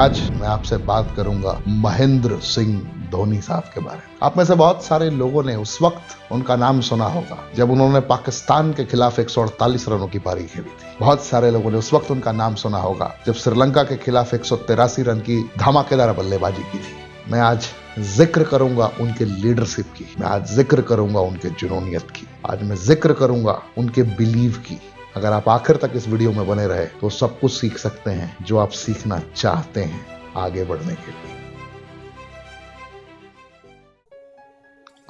आज मैं आपसे बात करूंगा महेंद्र सिंह धोनी साहब के बारे में। आप में से बहुत सारे लोगों ने उस वक्त उनका नाम सुना होगा जब उन्होंने पाकिस्तान के खिलाफ 148 रनों की पारी खेली थी। बहुत सारे लोगों ने उस वक्त उनका नाम सुना होगा जब श्रीलंका के खिलाफ 183 रन की धमाकेदार बल्लेबाजी की थी। मैं आज जिक्र करूंगा उनके लीडरशिप की, मैं आज जिक्र करूंगा उनके जुनूनियत की, आज मैं जिक्र करूंगा उनके बिलीव की। अगर आप आखिर तक इस वीडियो में बने रहे तो सब कुछ सीख सकते हैं जो आप सीखना चाहते हैं आगे बढ़ने के लिए।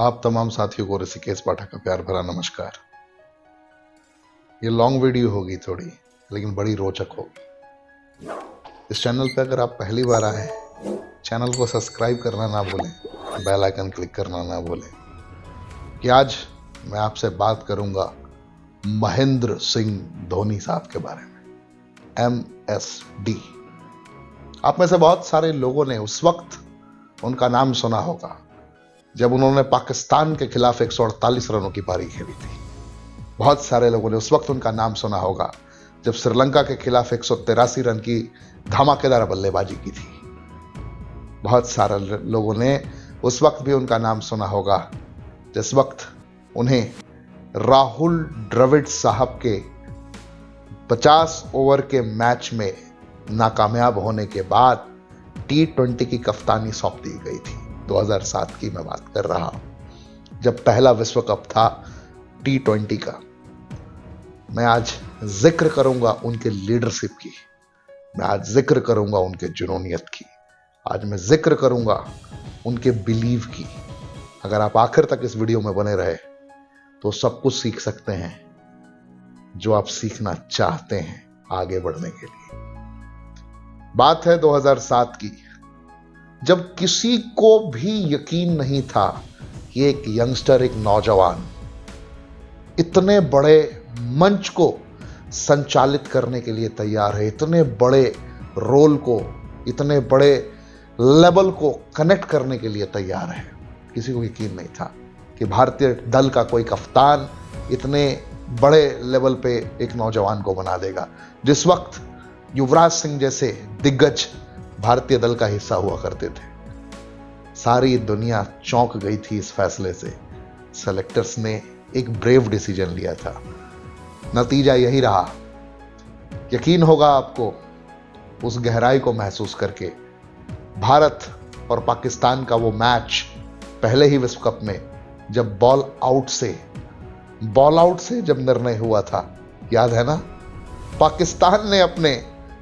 आप तमाम साथियों को ऋषिकेश पाठक का प्यार भरा नमस्कार। ये लॉन्ग वीडियो होगी थोड़ी, लेकिन बड़ी रोचक होगी। इस चैनल पर अगर आप पहली बार आए, चैनल को सब्सक्राइब करना ना भूलें, बेल आइकन क्लिक करना ना भूलें। कि आज मैं आपसे बात करूंगा महेंद्र सिंह धोनी साहब के बारे में, MSD। आप में से बहुत सारे लोगों ने उस वक्त उनका नाम सुना होगा जब उन्होंने पाकिस्तान के खिलाफ 148 रनों की पारी खेली थी। बहुत सारे लोगों ने उस वक्त उनका नाम सुना होगा जब श्रीलंका के खिलाफ 183 रन की धमाकेदार बल्लेबाजी की थी। बहुत सारे लोगों ने उस वक्त भी उनका नाम सुना होगा जिस वक्त उन्हें राहुल द्रविड़ साहब के 50 ओवर के मैच में नाकामयाब होने के बाद T20 की कप्तानी सौंप दी गई थी। 2007 की मैं बात कर रहा हूं, जब पहला विश्व कप था T20 का। मैं आज जिक्र करूंगा उनके लीडरशिप की, मैं आज जिक्र करूंगा उनके जुनूनियत की, आज मैं जिक्र करूंगा उनके बिलीव की। अगर आप आखिर तक इस वीडियो में बने रहे तो सब कुछ सीख सकते हैं जो आप सीखना चाहते हैं आगे बढ़ने के लिए। बात है 2007 की, जब किसी को भी यकीन नहीं था कि एक यंगस्टर, एक नौजवान इतने बड़े मंच को संचालित करने के लिए तैयार है, इतने बड़े रोल को, इतने बड़े लेवल को कनेक्ट करने के लिए तैयार है। किसी को यकीन नहीं था कि भारतीय दल का कोई कप्तान इतने बड़े लेवल पे एक नौजवान को बना देगा। जिस वक्त युवराज सिंह जैसे दिग्गज भारतीय दल का हिस्सा हुआ करते थे, सारी दुनिया चौंक गई थी इस फैसले से। सेलेक्टर्स ने एक ब्रेव डिसीजन लिया था, नतीजा यही रहा। यकीन होगा आपको उस गहराई को महसूस करके। भारत और पाकिस्तान का वो मैच पहले ही विश्व कप में जब बॉल आउट से जब निर्णय हुआ था, याद है ना? पाकिस्तान ने अपने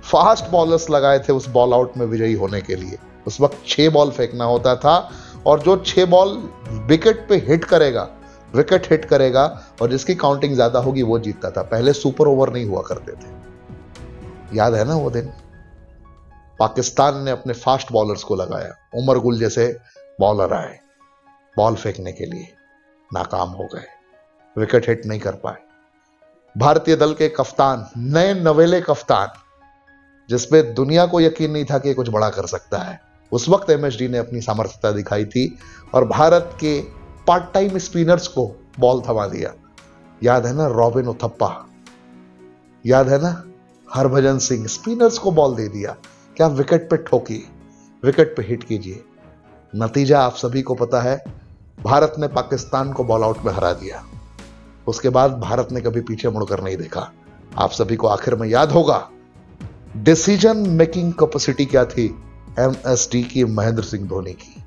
फास्ट बॉलर्स लगाए थे उस बॉल आउट में विजयी होने के लिए। उस वक्त 6 बॉल फेंकना होता था और जो 6 बॉल विकेट हिट करेगा और जिसकी काउंटिंग ज्यादा होगी वो जीतता था। पहले सुपर ओवर नहीं हुआ करते थे, याद है ना वो दिन? पाकिस्तान ने अपने फास्ट बॉलर्स को लगाया, उमर गुल जैसे बॉलर आए बॉल फेंकने के लिए, नाकाम हो गए, विकेट हिट नहीं कर पाए। भारतीय दल के कप्तान, नए नवेले कप्तान, जिसमें दुनिया को यकीन नहीं था कि कुछ बड़ा कर सकता है, उस वक्त MSD ने अपनी सामर्थ्यता दिखाई थी और भारत के पार्ट टाइम स्पिनर्स को बॉल थमा दिया। याद है ना रॉबिन उथप्पा, याद है ना हरभजन सिंह, स्पिनर्स को बॉल दे दिया। क्या विकेट पे ठोकी, विकेट पे हिट कीजिए। नतीजा आप सभी को पता है, भारत ने पाकिस्तान को बॉल आउट में हरा दिया। उसके बाद भारत ने कभी पीछे मुड़कर नहीं देखा। आप सभी को आखिर में याद होगा डिसीजन मेकिंग कैपेसिटी क्या थी MSD की, महेंद्र सिंह धोनी की।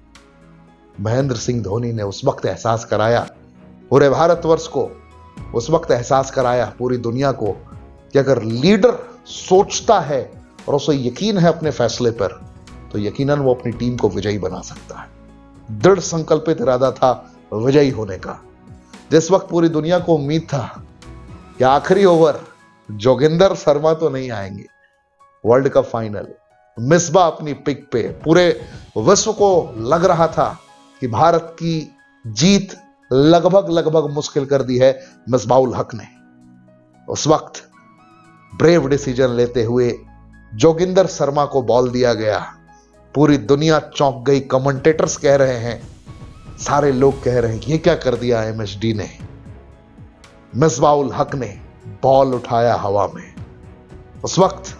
महेंद्र सिंह धोनी ने उस वक्त एहसास कराया पूरे भारतवर्ष को, उस वक्त एहसास कराया पूरी दुनिया को कि अगर लीडर सोचता है और उसे यकीन है अपने फैसले पर, तो यकीनन वो अपनी टीम को विजयी बना सकता है। दृढ़ संकल्पित इरादा था विजयी होने का। जिस वक्त पूरी दुनिया को उम्मीद था कि आखिरी ओवर जोगिंदर शर्मा तो नहीं आएंगे, वर्ल्ड कप फाइनल, मिसबा अपनी पिक पे, पूरे विश्व को लग रहा था कि भारत की जीत लगभग मुश्किल कर दी है मिसबाउल हक ने। उस वक्त ब्रेव डिसीजन लेते हुए जोगिंदर शर्मा को बॉल दिया गया। पूरी दुनिया चौंक गई। कमेंटेटर्स कह रहे हैं, सारे लोग कह रहे हैं ये क्या कर दिया MSD ने। मिसबाउल हक ने बॉल उठाया हवा में। उस वक्त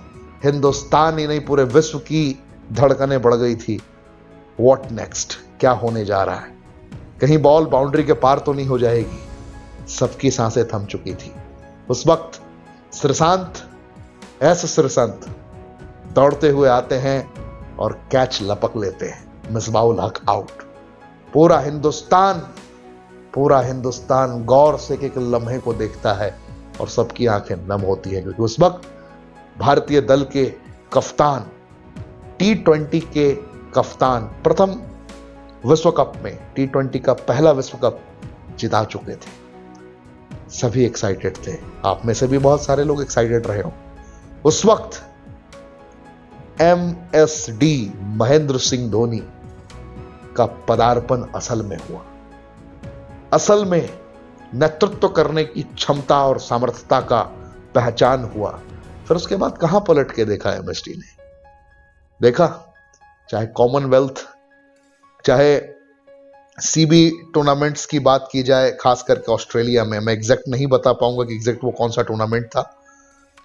हिंदुस्तान ही नहीं पूरे विश्व की धड़कनें बढ़ गई थी। व्हाट नेक्स्ट, क्या होने जा रहा है, कहीं बॉल बाउंड्री के पार तो नहीं हो जाएगी। सबकी सांसें थम चुकी थी। उस वक्त श्रीसंत दौड़ते हुए आते हैं और कैच लपक लेते हैं। मिसबाउल हक आउट। पूरा हिंदुस्तान गौर से एक लम्हे को देखता है और सबकी आंखें नम होती हैं, क्योंकि उस वक्त भारतीय दल के कप्तान, T20 के कप्तान, प्रथम विश्व कप में, T20 का पहला विश्व कप जिता चुके थे। सभी एक्साइटेड थे। आप में से भी बहुत सारे लोग एक्साइटेड रहे हो। उस वक्त MSD महेंद्र सिंह धोनी का पदार्पण असल में हुआ। असल में नेतृत्व करने की क्षमता और सामर्थ्यता का पहचान हुआ। फिर उसके बाद कहां पलट के देखा MSD ने? देखा, चाहे कॉमनवेल्थ, चाहे CB टूर्नामेंट्स की बात की जाए, खास करके ऑस्ट्रेलिया में, मैं एग्जैक्ट नहीं बता पाऊंगा कि एग्जैक्ट वो कौन सा टूर्नामेंट था।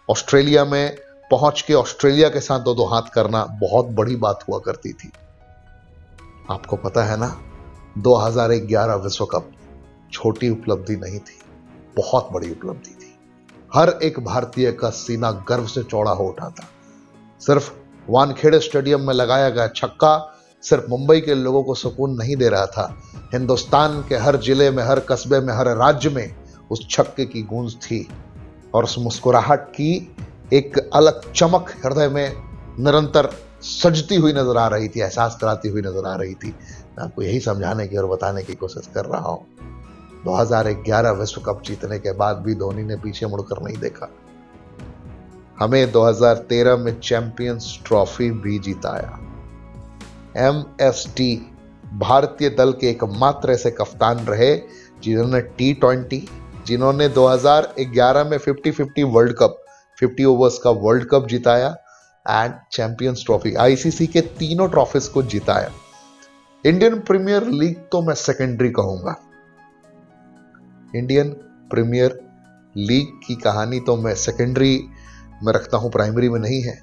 ऑस्ट्रेलिया में पहुंच के ऑस्ट्रेलिया के साथ दो हाथ करना बहुत बड़ी बात हुआ करती थी। आपको पता है ना, 2011 विश्व कप छोटी उपलब्धि नहीं थी, बहुत बड़ी उपलब्धि थी। हर एक भारतीय का सीना गर्व से चौड़ा हो उठा था। सिर्फ वानखेड़े स्टेडियम में लगाया गया छक्का सिर्फ मुंबई के लोगों को सुकून नहीं दे रहा था। हिंदुस्तान के हर जिले में, हर कस्बे में, हर राज्य में उस छक्के की गूंज थी और उस मुस्कुराहट की एक अलग चमक हृदय में निरंतर सजती हुई नजर आ रही थी, एहसास कराती हुई नजर आ रही थी। मैं आपको यही समझाने की और बताने की कोशिश कर रहा हूं। 2011 विश्व कप जीतने के बाद भी धोनी ने पीछे मुड़कर नहीं देखा। हमें 2013 में चैंपियंस ट्रॉफी भी जिताया। MSD भारतीय दल के एकमात्र ऐसे कप्तान रहे जिन्होंने T20, जिन्होंने 2011 में 50-50 वर्ल्ड कप, 50 ओवर्स का वर्ल्ड कप जिताया एंड चैंपियंस ट्रॉफी, ICC के तीनों ट्रॉफीज को जिताया। इंडियन प्रीमियर लीग तो मैं सेकेंडरी कहूंगा। इंडियन प्रीमियर लीग की कहानी तो मैं सेकेंडरी में रखता हूं, प्राइमरी में नहीं है।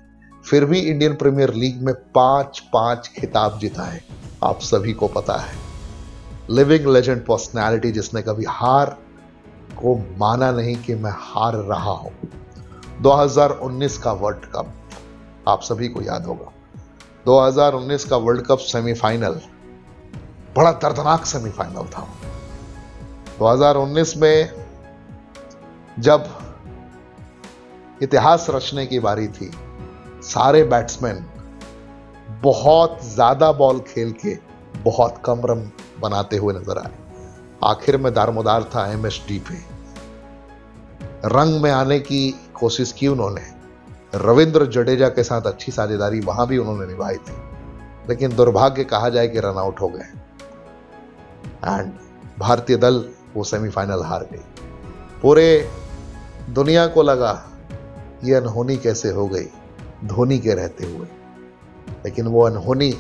फिर भी इंडियन प्रीमियर लीग में 5 खिताब जिताए, आप सभी को पता है। लिविंग लेजेंड पर्सनैलिटी, जिसने कभी हार को माना नहीं कि मैं हार रहा हूं। 2019 का वर्ल्ड कप आप सभी को याद होगा। 2019 का वर्ल्ड कप सेमीफाइनल बड़ा दर्दनाक सेमीफाइनल था। 2019 में जब इतिहास रचने की बारी थी, सारे बैट्समैन बहुत ज्यादा बॉल खेल के बहुत कम रन बनाते हुए नजर आए। आखिर में दारमोदार था MSD पे। रंग में आने की कोशिश की उन्होंने। रविंद्र जडेजा के साथ अच्छी साझेदारी वहां भी उन्होंने निभाई थी, लेकिन दुर्भाग्य कहा जाए कि रन आउट हो गए एंड भारतीय दल वो सेमीफाइनल हार गई। पूरे दुनिया को लगा ये अनहोनी कैसे हो गई धोनी के रहते हुए, लेकिन वो अनहोनी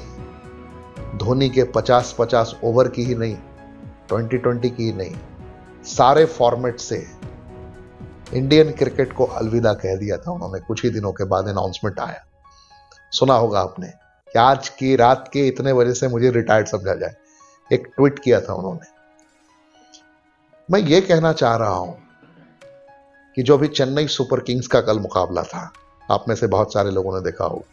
धोनी के 50-50 ओवर की ही नहीं, 2020 की ही नहीं, सारे फॉर्मेट से इंडियन क्रिकेट को अलविदा कह दिया था उन्होंने। कुछ ही दिनों के बाद अनाउंसमेंट आया, सुना होगा आपने कि आज की रात के इतने बजे से मुझे रिटायर्ड समझा जाए। एक ट्वीट किया था उन्होंने। मैं ये कहना चाह रहा हूं कि जो भी चेन्नई सुपर किंग्स का कल मुकाबला था, आप में से बहुत सारे लोगों ने देखा हो,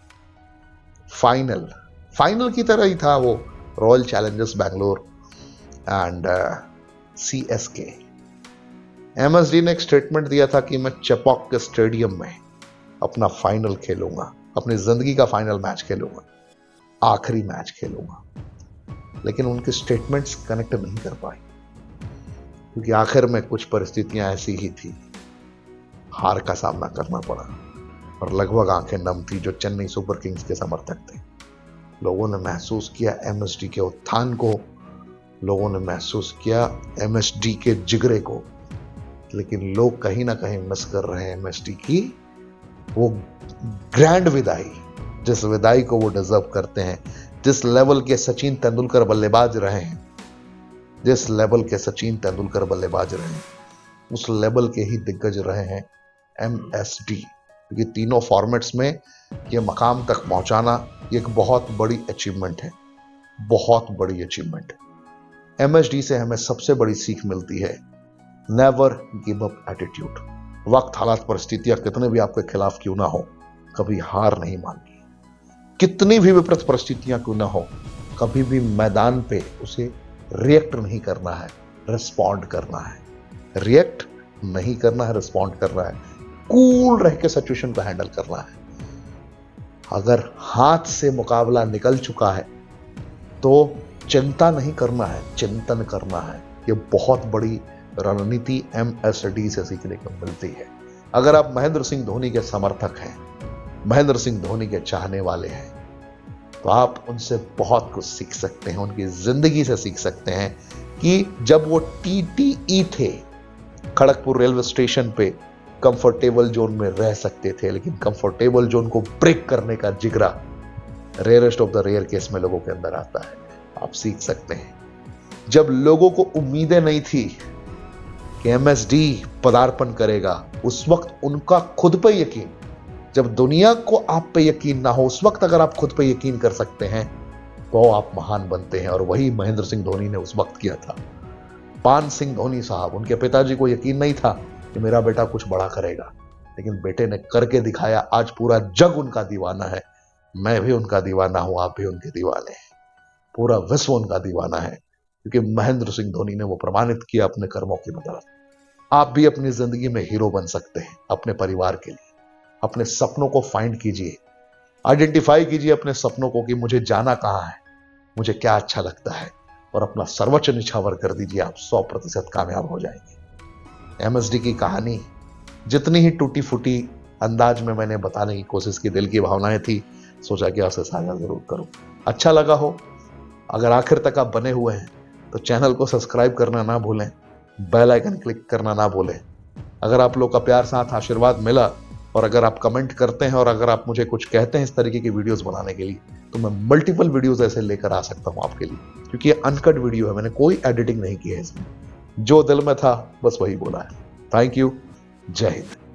फाइनल की तरह ही था वो। Royal Challengers Bangalore and CSK। MSD ने एक स्टेटमेंट दिया था कि मैं चेपॉक के स्टेडियम में अपना फाइनल खेलूंगा, अपनी जिंदगी का फाइनल मैच खेलूंगा, आखिरी मैच खेलूंगा। लेकिन उनकी स्टेटमेंट्स कनेक्ट नहीं कर पाई, क्योंकि आखिर में कुछ परिस्थितियां ऐसी ही थी, हार का सामना करना पड़ा और लगभग आंखें नम थी जो चेन्नई सुपर किंग्स के समर्थक थे। लोगों ने महसूस किया MSD के उत्थान को, लोगों ने महसूस किया MSD के जिगरे को, लेकिन लोग कहीं ना कहीं मिस कर रहे हैं MSD की वो ग्रैंड विदाई, जिस विदाई को वो डिजर्व करते हैं। जिस लेवल के सचिन तेंदुलकर बल्लेबाज रहे हैं, जिस लेवल के सचिन तेंदुलकर बल्लेबाज रहे हैं, उस लेवल के ही दिग्गज रहे हैं MSD, क्योंकि तीनों फॉर्मेट्स में ये मकाम तक पहुंचाना एक बहुत बड़ी अचीवमेंट है, बहुत बड़ी अचीवमेंट है। MSD से हमें सबसे बड़ी सीख मिलती है, नेवर गिव अप एटीट्यूड। वक्त, हालात, परिस्थितियां कितने भी आपके खिलाफ क्यों ना हो, कभी हार नहीं माननी। कितनी भी विपरीत परिस्थितियां क्यों ना हो, कभी भी मैदान पे उसे रिएक्ट नहीं करना है, रिस्पॉन्ड करना है। रिएक्ट नहीं करना है, रिस्पॉन्ड करना है। कूल रह के सिचुएशन को हैंडल करना है। अगर हाथ से मुकाबला निकल चुका है तो चिंता नहीं करना है, चिंतन करना है। यह बहुत बड़ी रणनीति MSD से सीखने को मिलती है। अगर आप महेंद्र सिंह धोनी के समर्थक हैं, महेंद्र सिंह धोनी के चाहने वाले हैं, तो आप उनसे बहुत कुछ सीख सकते हैं, उनकी जिंदगी से सीख सकते हैं कि जब वो TTE थे, खड़गपुर रेलवे स्टेशन पे कंफर्टेबल जोन में रह सकते थे, लेकिन कंफर्टेबल जोन को ब्रेक करने का जिगरा rarest of the rare case में लोगों के अंदर आता है। आप सीख सकते हैं। जब लोगों को उम्मीदें नहीं थी कि MSD पदार्पण करेगा, उस वक्त उनका खुद पे यकीन, जब दुनिया को आप पे यकीन ना हो, उस वक्त अगर आप खुद पे यकीन कर सकते हैं तो आप महान बनते हैं। और वही महेंद्र सिंह धोनी ने उस वक्त किया था। पान सिंह धोनी साहब, उनके पिताजी को यकीन नहीं था कि मेरा बेटा कुछ बड़ा करेगा, लेकिन बेटे ने करके दिखाया। आज पूरा जग उनका दीवाना है। मैं भी उनका दीवाना हूं, आप भी उनके दीवाने हैं, पूरा विश्व उनका दीवाना है, क्योंकि महेंद्र सिंह धोनी ने वो प्रमाणित किया अपने कर्मों की बदौलत। आप भी अपनी जिंदगी में हीरो बन सकते हैं, अपने परिवार के लिए। अपने सपनों को फाइंड कीजिए, आइडेंटिफाई कीजिए अपने सपनों को कि मुझे जाना कहां है, मुझे क्या अच्छा लगता है, और अपना सर्वोच्च निछावर कर दीजिए। आप 100% कामयाब हो जाएंगे। MSD की कहानी जितनी ही टूटी फूटी अंदाज में मैंने बताने की कोशिश की, दिल की भावनाएं थी, सोचा कि आपसे साझा जरूर करूं। अच्छा लगा हो, अगर आखिर तक आप बने हुए हैं तो चैनल को सब्सक्राइब करना ना भूलें, बेल आइकन क्लिक करना ना भूलें। अगर आप लोग का प्यार, साथ, आशीर्वाद मिला, और अगर आप कमेंट करते हैं, और अगर आप मुझे कुछ कहते हैं इस तरीके की वीडियोस बनाने के लिए, तो मैं मल्टीपल वीडियोस ऐसे लेकर आ सकता हूं आपके लिए, क्योंकि ये अनकट वीडियो है, मैंने कोई एडिटिंग नहीं की है इसमें। जो दिल में था बस वही बोला है। Thank you. जय हिंद।